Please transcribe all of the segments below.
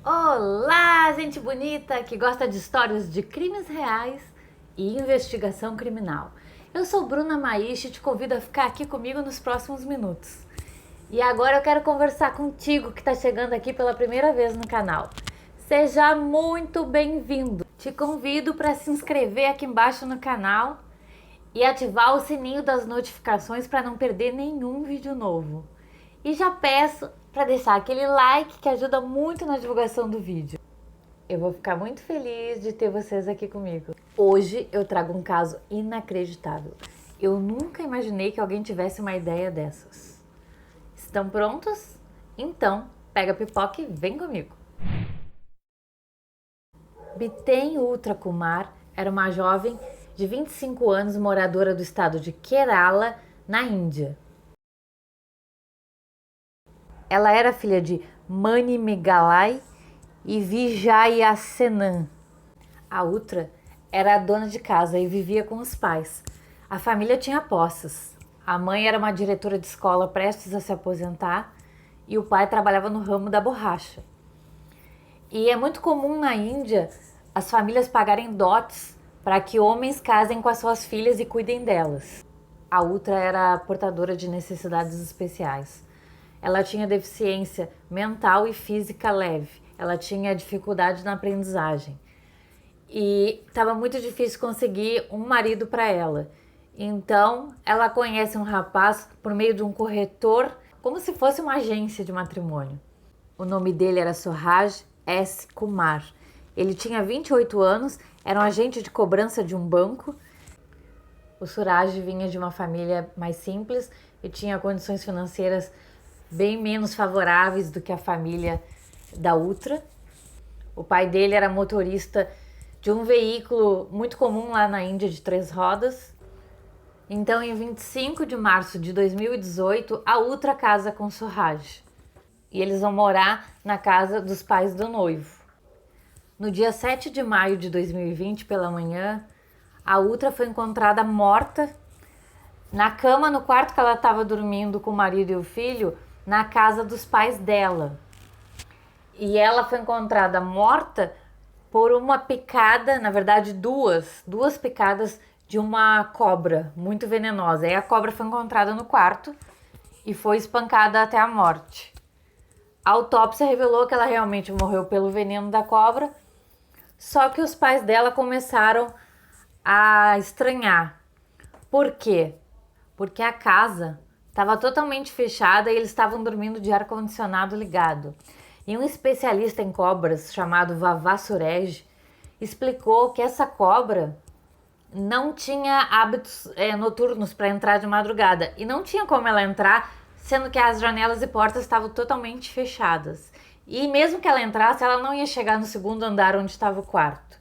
Olá, gente bonita que gosta de histórias de crimes reais e investigação criminal. Eu sou Bruna Maishi e te convido a ficar aqui comigo nos próximos minutos. E agora eu quero conversar contigo que está chegando aqui pela primeira vez no canal. Seja muito bem-vindo. Te convido para se inscrever aqui embaixo no canal e ativar o sininho das notificações para não perder nenhum vídeo novo. E já peço para deixar aquele like que ajuda muito na divulgação do vídeo. Eu vou ficar muito feliz de ter vocês aqui comigo. Hoje eu trago um caso inacreditável. Eu nunca imaginei que alguém tivesse uma ideia dessas. Estão prontos? Então, pega a pipoca e vem comigo. Biten Ultra Kumar era uma jovem de 25 anos moradora do estado de Kerala, na Índia. Ela era filha de Mani Megalai e Vijayasenan. A Ultra era a dona de casa e vivia com os pais. A família tinha posses. A mãe era uma diretora de escola prestes a se aposentar e o pai trabalhava no ramo da borracha. E é muito comum na Índia as famílias pagarem dotes para que homens casem com as suas filhas e cuidem delas. A Ultra era portadora de necessidades especiais. Ela tinha deficiência mental e física leve. Ela tinha dificuldade na aprendizagem. E estava muito difícil conseguir um marido para ela. Então, ela conhece um rapaz por meio de um corretor, como se fosse uma agência de matrimônio. O nome dele era Suraj S. Kumar. Ele tinha 28 anos, era um agente de cobrança de um banco. O Suraj vinha de uma família mais simples e tinha condições financeiras bem menos favoráveis do que a família da Ultra. O pai dele era motorista de um veículo muito comum lá na Índia de 3 rodas. Então, em 25 de março de 2018, a Ultra casa com Suraj. E eles vão morar na casa dos pais do noivo. No dia 7 de maio de 2020, pela manhã, a Ultra foi encontrada morta na cama, no quarto que ela estava dormindo com o marido e o filho, na casa dos pais dela. E ela foi encontrada morta por uma picada, na verdade duas picadas de uma cobra muito venenosa. E a cobra foi encontrada no quarto e foi espancada até a morte. A autópsia revelou que ela realmente morreu pelo veneno da cobra, só que os pais dela começaram a estranhar. Por quê? Porque a casa estava totalmente fechada e eles estavam dormindo de ar-condicionado ligado. E um especialista em cobras chamado Vava Surej explicou que essa cobra não tinha hábitos noturnos para entrar de madrugada. E não tinha como ela entrar, sendo que as janelas e portas estavam totalmente fechadas. E mesmo que ela entrasse, ela não ia chegar no segundo andar onde estava o quarto.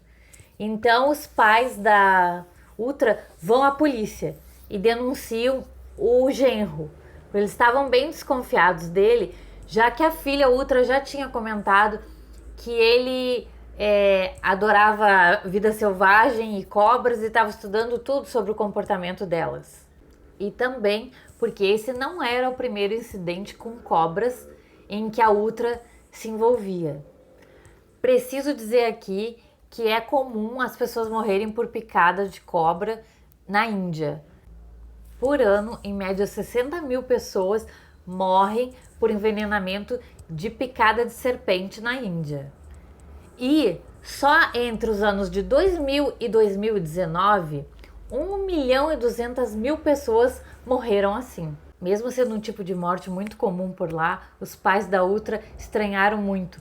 Então os pais da Ultra vão à polícia e denunciam o genro. Eles estavam bem desconfiados dele, já que a filha Ultra já tinha comentado que ele adorava vida selvagem e cobras e estava estudando tudo sobre o comportamento delas. E também porque esse não era o primeiro incidente com cobras em que a Ultra se envolvia. Preciso dizer aqui que é comum as pessoas morrerem por picada de cobra na Índia. Por ano, em média, 60 mil pessoas morrem por envenenamento de picada de serpente na Índia. E só entre os anos de 2000 e 2019, 1.200.000 pessoas morreram assim. Mesmo sendo um tipo de morte muito comum por lá, os pais da Ultra estranharam muito.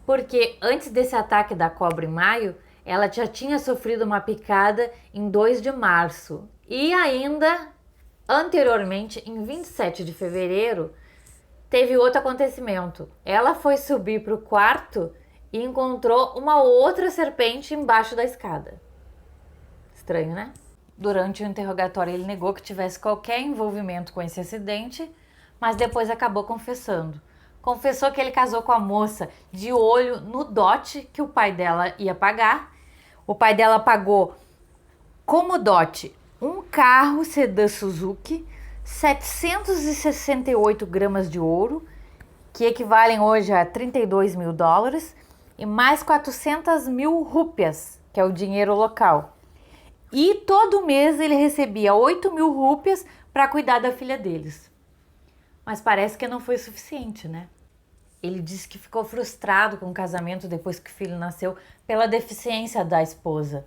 Porque antes desse ataque da cobra em maio, ela já tinha sofrido uma picada em 2 de março. E ainda anteriormente, em 27 de fevereiro, teve outro acontecimento. Ela foi subir para o quarto e encontrou uma outra serpente embaixo da escada. Estranho, né? Durante o interrogatório, ele negou que tivesse qualquer envolvimento com esse acidente, mas depois acabou confessando. Confessou que ele casou com a moça de olho no dote que o pai dela ia pagar. O pai dela pagou como dote um carro sedã Suzuki, 768 gramas de ouro, que equivalem hoje a 32 mil dólares, e mais 400 mil rúpias, que é o dinheiro local. E todo mês ele recebia 8 mil rúpias para cuidar da filha deles. Mas parece que não foi suficiente, né? Ele disse que ficou frustrado com o casamento depois que o filho nasceu pela deficiência da esposa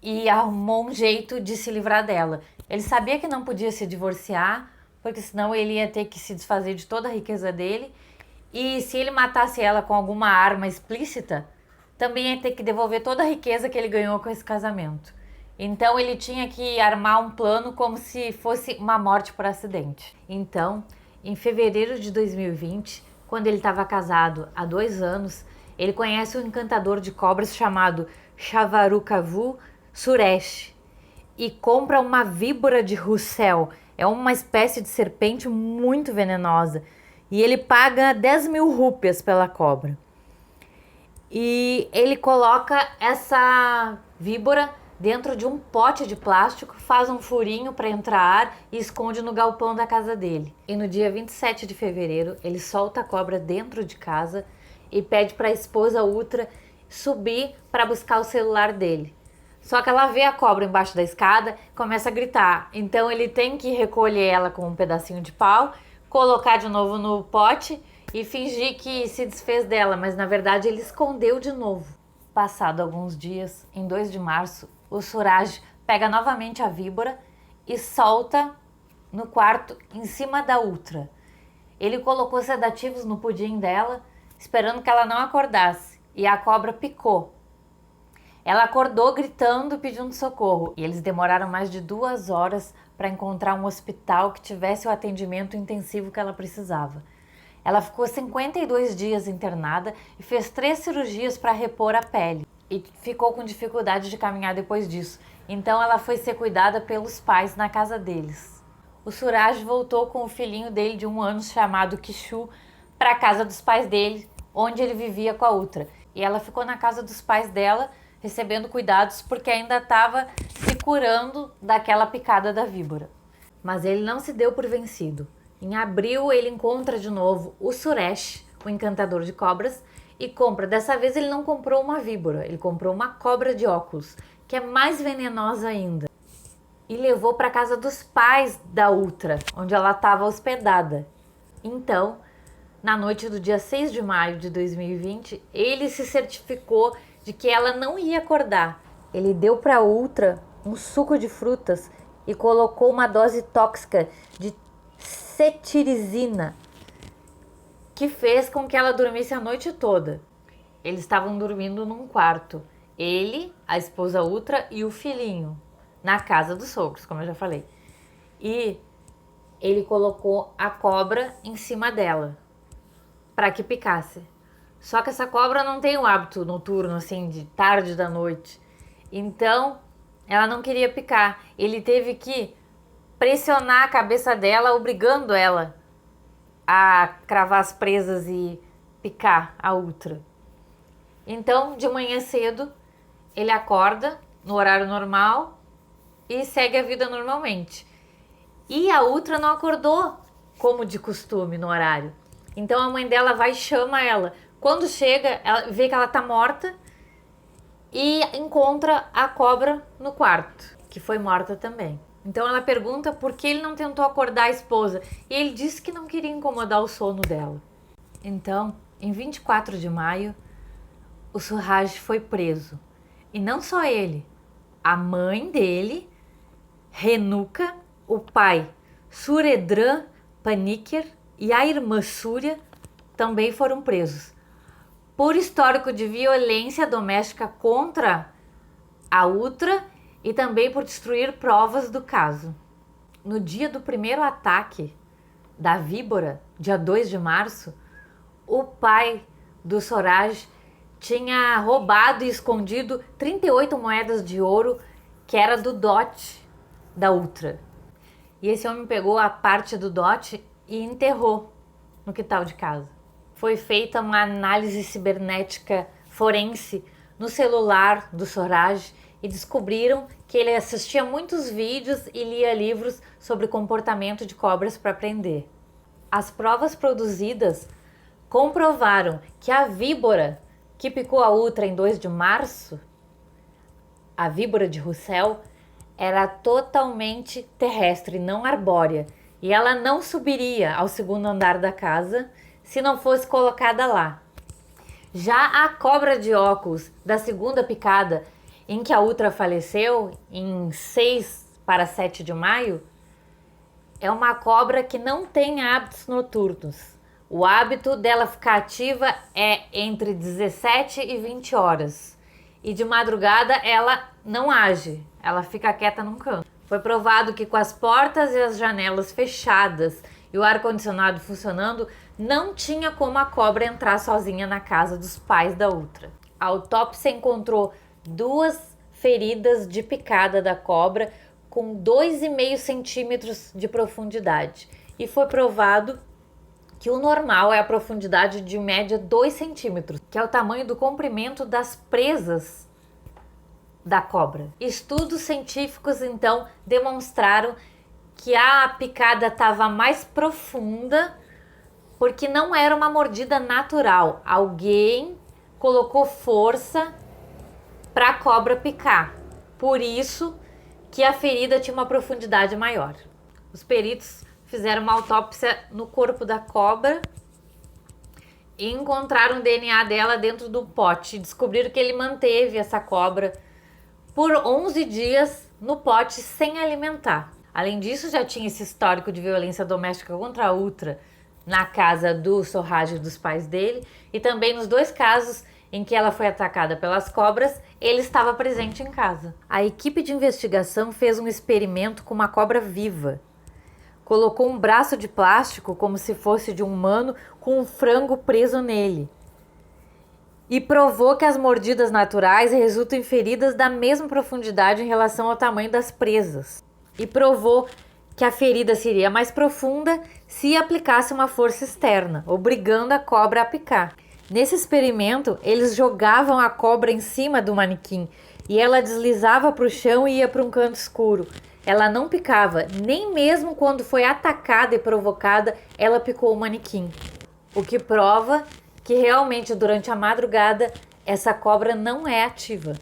e arrumou um jeito de se livrar dela. Ele sabia que não podia se divorciar, porque senão ele ia ter que se desfazer de toda a riqueza dele, e se ele matasse ela com alguma arma explícita, também ia ter que devolver toda a riqueza que ele ganhou com esse casamento. Então ele tinha que armar um plano como se fosse uma morte por acidente. Então, em fevereiro de 2020, quando ele estava casado há 2 anos, ele conhece um encantador de cobras chamado Chavarukavu Suresh e compra uma víbora de Russell. É uma espécie de serpente muito venenosa. E ele paga 10 mil rúpias pela cobra. E ele coloca essa víbora dentro de um pote de plástico, faz um furinho para entrar ar e esconde no galpão da casa dele. E no dia 27 de fevereiro, ele solta a cobra dentro de casa e pede para a esposa Ultra subir para buscar o celular dele. Só que ela vê a cobra embaixo da escada e começa a gritar. Então ele tem que recolher ela com um pedacinho de pau, colocar de novo no pote e fingir que se desfez dela, mas na verdade ele escondeu de novo. Passado alguns dias, em 2 de março, o Suraj pega novamente a víbora e solta no quarto em cima da Ultra. Ele colocou sedativos no pudim dela, esperando que ela não acordasse, e a cobra picou. Ela acordou gritando, pedindo socorro, e eles demoraram mais de 2 horas para encontrar um hospital que tivesse o atendimento intensivo que ela precisava. Ela ficou 52 dias internada e fez 3 cirurgias para repor a pele. E ficou com dificuldade de caminhar depois disso. Então ela foi ser cuidada pelos pais na casa deles. O Suraj voltou com o filhinho dele de 1 ano chamado Kishu para a casa dos pais dele, onde ele vivia com a Ultra. E ela ficou na casa dos pais dela, recebendo cuidados porque ainda estava se curando daquela picada da víbora. Mas ele não se deu por vencido. Em abril ele encontra de novo o Suresh, o encantador de cobras, e compra. Dessa vez ele não comprou uma víbora, ele comprou uma cobra de óculos, que é mais venenosa ainda. E levou para casa dos pais da Ultra, onde ela estava hospedada. Então, na noite do dia 6 de maio de 2020, ele se certificou de que ela não ia acordar. Ele deu para a Ultra um suco de frutas e colocou uma dose tóxica de cetirizina, que fez com que ela dormisse a noite toda. Eles estavam dormindo num quarto. Ele, a esposa Ultra e o filhinho, na casa dos sogros, como eu já falei. E ele colocou a cobra em cima dela, para que picasse. Só que essa cobra não tem o hábito noturno, assim, de tarde da noite. Então, ela não queria picar. Ele teve que pressionar a cabeça dela, obrigando ela a cravar as presas e picar a Ultra. Então, de manhã cedo, ele acorda no horário normal e segue a vida normalmente. E a Ultra não acordou como de costume no horário. Então a mãe dela vai e chama ela. Quando chega, ela vê que ela tá morta e encontra a cobra no quarto, que foi morta também. Então ela pergunta por que ele não tentou acordar a esposa. E ele disse que não queria incomodar o sono dela. Então, em 24 de maio, o Suraj foi preso. E não só ele. A mãe dele, Renuka, o pai, Suredran Paniker, e a irmã Súria também foram presos. Por histórico de violência doméstica contra a Ultra e também por destruir provas do caso. No dia do primeiro ataque da víbora, dia 2 de março, o pai do Suraj tinha roubado e escondido 38 moedas de ouro que era do dote da Ultra. E esse homem pegou a parte do dote e enterrou no quintal de casa. Foi feita uma análise cibernética forense no celular do Suraj e descobriram que ele assistia muitos vídeos e lia livros sobre comportamento de cobras para aprender. As provas produzidas comprovaram que a víbora que picou a Ultra em 2 de março, a víbora de Russell, era totalmente terrestre, não arbórea, e ela não subiria ao segundo andar da casa se não fosse colocada lá. Já a cobra de óculos da segunda picada, em que a Ultra faleceu, em 6 para 7 de maio, é uma cobra que não tem hábitos noturnos. O hábito dela ficar ativa é entre 17 e 20 horas. E de madrugada ela não age, ela fica quieta num canto. Foi provado que com as portas e as janelas fechadas e o ar-condicionado funcionando, não tinha como a cobra entrar sozinha na casa dos pais da Ultra. A autópsia encontrou 2 feridas de picada da cobra com 2,5 centímetros de profundidade. E foi provado que o normal é a profundidade de média 2 centímetros, que é o tamanho do comprimento das presas da cobra. Estudos científicos, então, demonstraram que a picada estava mais profunda porque não era uma mordida natural. Alguém colocou força para a cobra picar. Por isso que a ferida tinha uma profundidade maior. Os peritos fizeram uma autópsia no corpo da cobra e encontraram o DNA dela dentro do pote. Descobriram que ele manteve essa cobra por 11 dias no pote sem alimentar. Além disso, já tinha esse histórico de violência doméstica contra a Ultra na casa do Sorraj e dos pais dele, e também nos 2 casos em que ela foi atacada pelas cobras, ele estava presente em casa. A equipe de investigação fez um experimento com uma cobra viva. Colocou um braço de plástico, como se fosse de um humano, com um frango preso nele. E provou que as mordidas naturais resultam em feridas da mesma profundidade em relação ao tamanho das presas. E provou que a ferida seria mais profunda se aplicasse uma força externa, obrigando a cobra a picar. Nesse experimento, eles jogavam a cobra em cima do manequim e ela deslizava para o chão e ia para um canto escuro. Ela não picava, nem mesmo quando foi atacada e provocada, ela picou o manequim. O que prova que realmente durante a madrugada essa cobra não é ativa.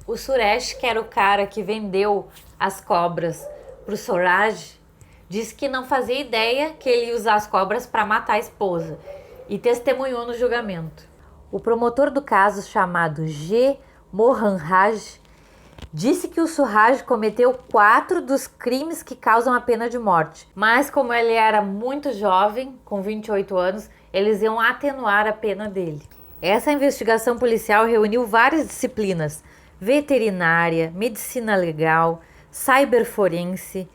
O Suresh, que era o cara que vendeu as cobras para o Sorraj, disse que não fazia ideia que ele ia usar as cobras para matar a esposa e testemunhou no julgamento. O promotor do caso, chamado G. Mohan Raj, disse que o Sorraj cometeu 4 dos crimes que causam a pena de morte, mas como ele era muito jovem, com 28 anos, eles iam atenuar a pena dele. Essa investigação policial reuniu várias disciplinas: veterinária, medicina legal, cyberforense,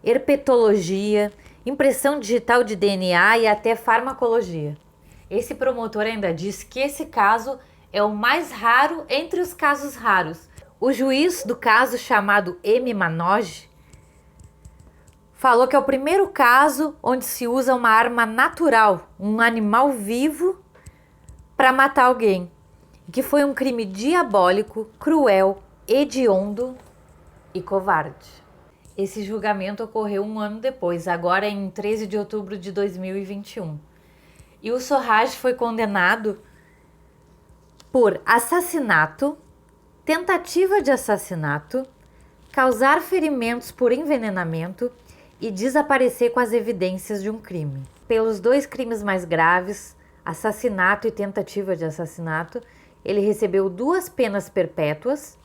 herpetologia, impressão digital de DNA e até farmacologia. Esse promotor ainda disse que esse caso é o mais raro entre os casos raros. O juiz do caso, chamado M. Manoj, falou que é o primeiro caso onde se usa uma arma natural, um animal vivo, para matar alguém, que foi um crime diabólico, cruel, hediondo e covarde. Esse julgamento ocorreu 1 ano depois, agora em 13 de outubro de 2021. E o Sorraj foi condenado por assassinato, tentativa de assassinato, causar ferimentos por envenenamento e desaparecer com as evidências de um crime. Pelos 2 crimes mais graves, assassinato e tentativa de assassinato, ele recebeu 2 penas perpétuas,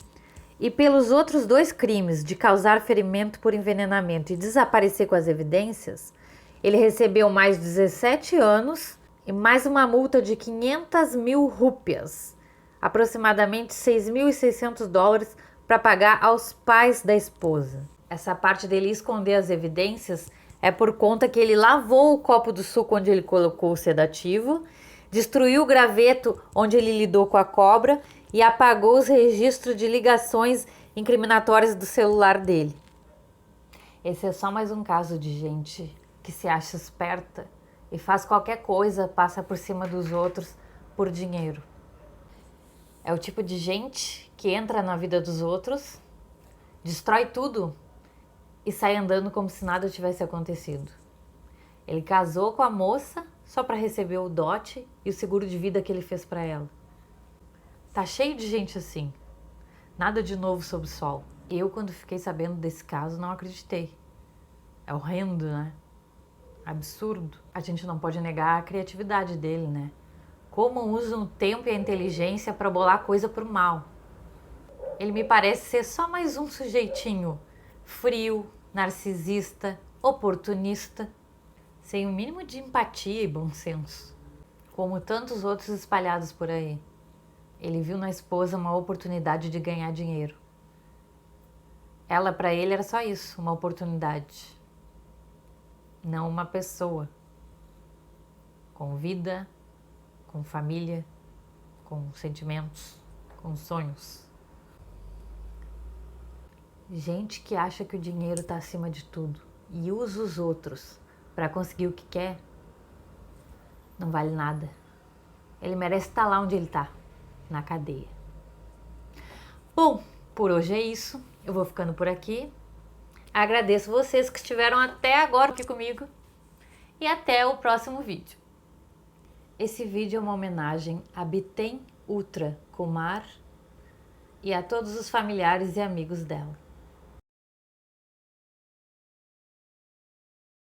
e pelos outros 2 crimes de causar ferimento por envenenamento e desaparecer com as evidências, ele recebeu mais 17 anos e mais uma multa de 500 mil rúpias, aproximadamente $6.600, para pagar aos pais da esposa. Essa parte dele esconder as evidências é por conta que ele lavou o copo do suco onde ele colocou o sedativo, destruiu o graveto onde ele lidou com a cobra e apagou os registros de ligações incriminatórias do celular dele. Esse é só mais um caso de gente que se acha esperta e faz qualquer coisa, passa por cima dos outros por dinheiro. É o tipo de gente que entra na vida dos outros, destrói tudo e sai andando como se nada tivesse acontecido. Ele casou com a moça só para receber o dote e o seguro de vida que ele fez para ela. Tá cheio de gente assim. Nada de novo sob o sol. Eu, quando fiquei sabendo desse caso, não acreditei. É horrendo, né? Absurdo. A gente não pode negar a criatividade dele, né? Como usam o tempo e a inteligência para bolar coisa pro mal. Ele me parece ser só mais um sujeitinho frio, narcisista, oportunista, sem o mínimo de empatia e bom senso, como tantos outros espalhados por aí. Ele viu na esposa uma oportunidade de ganhar dinheiro. Ela, para ele, era só isso, uma oportunidade, não uma pessoa com vida, com família, com sentimentos, com sonhos. Gente que acha que o dinheiro está acima de tudo e usa os outros para conseguir o que quer, não vale nada. Ele merece estar lá onde ele está, na cadeia. Bom, por hoje é isso. Eu vou ficando por aqui. Agradeço vocês que estiveram até agora aqui comigo e até o próximo vídeo. Esse vídeo é uma homenagem a Biten Utra Kumar e a todos os familiares e amigos dela.